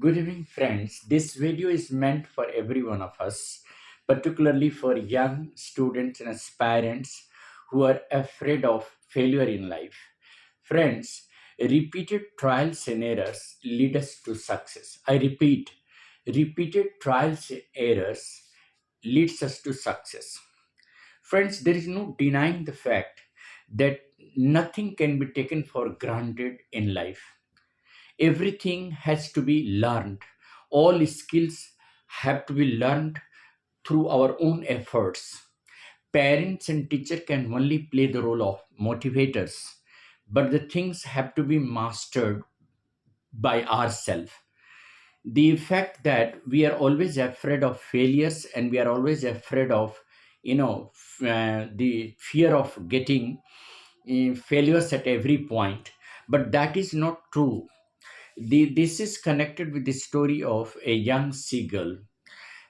Good evening, friends. This video is meant for every one of us, particularly for young students and aspirants who are afraid of failure in life. Friends, repeated trials and errors lead us to success. I repeat, repeated trials and errors leads us to success. Friends, there is no denying the fact that nothing can be taken for granted in life. Everything has to be learned. All skills have to be learned through our own efforts. Parents and teacher can only play the role of motivators, but the things have to be mastered by ourselves. The fact that we are always afraid of failures and we are always afraid of the fear of getting failures at every point, but that is not true. This is connected with the story of a young seagull.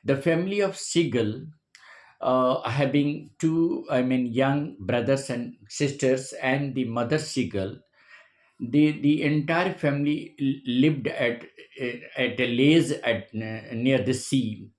The family of seagull, having two, young brothers and sisters, and the mother seagull, the entire family lived at a laze near the sea.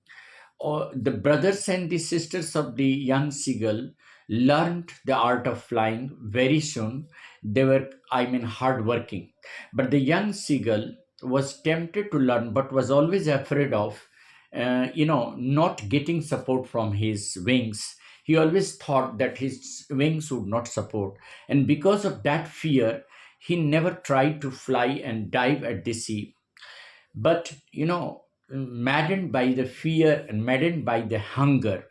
The brothers and the sisters of the young seagull learned the art of flying very soon. They were, hardworking. But the young seagull was tempted to learn, but was always afraid of, not getting support from his wings. He always thought that his wings would not support. And because of that fear, he never tried to fly and dive at the sea. But maddened by the fear and maddened by the hunger,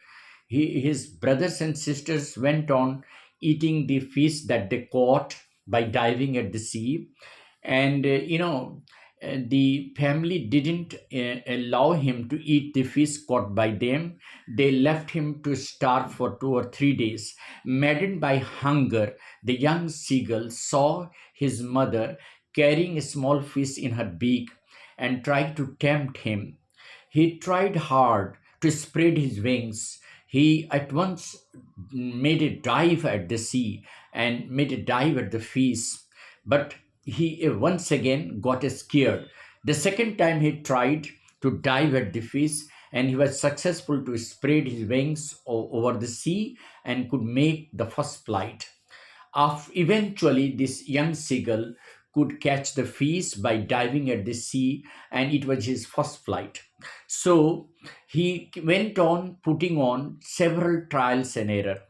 his brothers and sisters went on eating the fish that they caught by diving at the sea. And the family didn't allow him to eat the fish caught by them. They left him to starve for 2 or 3 days. Maddened by hunger, the young seagull saw his mother carrying a small fish in her beak and tried to tempt him. He tried hard to spread his wings. He at once made a dive at the sea and made a dive at the fish, but he once again got scared. The second time he tried to dive at the fish, and he was successful to spread his wings over the sea and could make the first flight. Eventually, this young seagull could catch the fish by diving at the sea, and it was his first flight. So he went on putting on several trials and error.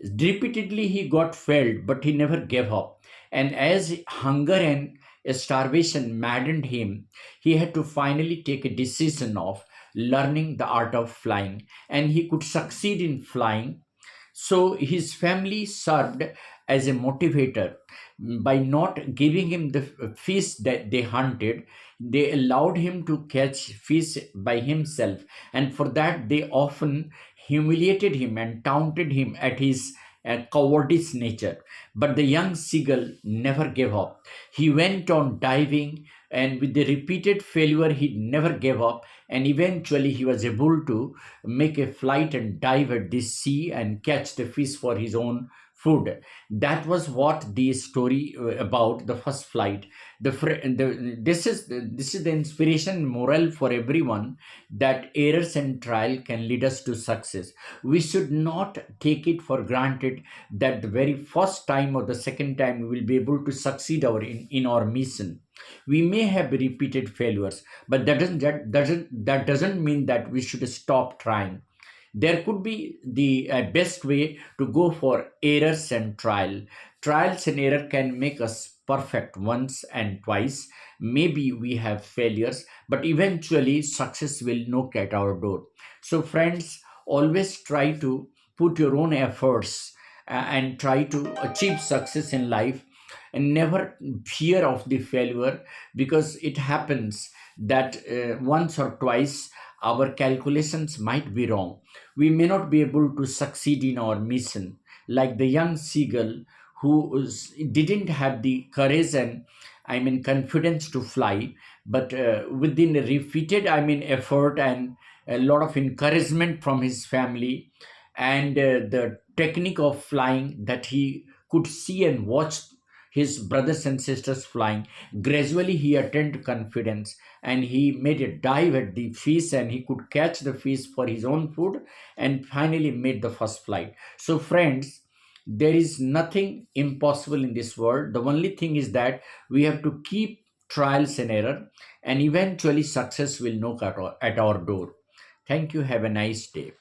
Repeatedly, he got failed, but he never gave up. And as hunger and starvation maddened him, he had to finally take a decision of learning the art of flying, and he could succeed in flying. So his family served as a motivator by not giving him the fish that they hunted. They allowed him to catch fish by himself, and for that they often humiliated him and taunted him at his cowardice nature. But the young seagull never gave up. He went on diving, and with the repeated failure, he never gave up. And eventually, he was able to make a flight and dive at the sea and catch the fish for his own food. That was what the story about the first flight. This is the inspiration moral for everyone, that errors and trial can lead us to success. We should not take it for granted that the very first time or the second time we will be able to succeed in our mission. We may have repeated failures, but that doesn't mean that we should stop trying. There could be the best way to go for errors and trials and error can make us perfect once and twice. Maybe we have failures, but eventually success will knock at our door. So friends, always try to put your own efforts and try to achieve success in life, and never fear of the failure, because it happens that once or twice our calculations might be wrong. We may not be able to succeed in our mission, like the young seagull didn't have the courage and confidence to fly. But within a repeated effort and a lot of encouragement from his family, and the technique of flying that he could see and watch his brothers and sisters flying. Gradually, he attained confidence and he made a dive at the fish and he could catch the fish for his own food and finally made the first flight. So, friends, there is nothing impossible in this world. The only thing is that we have to keep trials and error, and eventually success will knock at our door. Thank you. Have a nice day.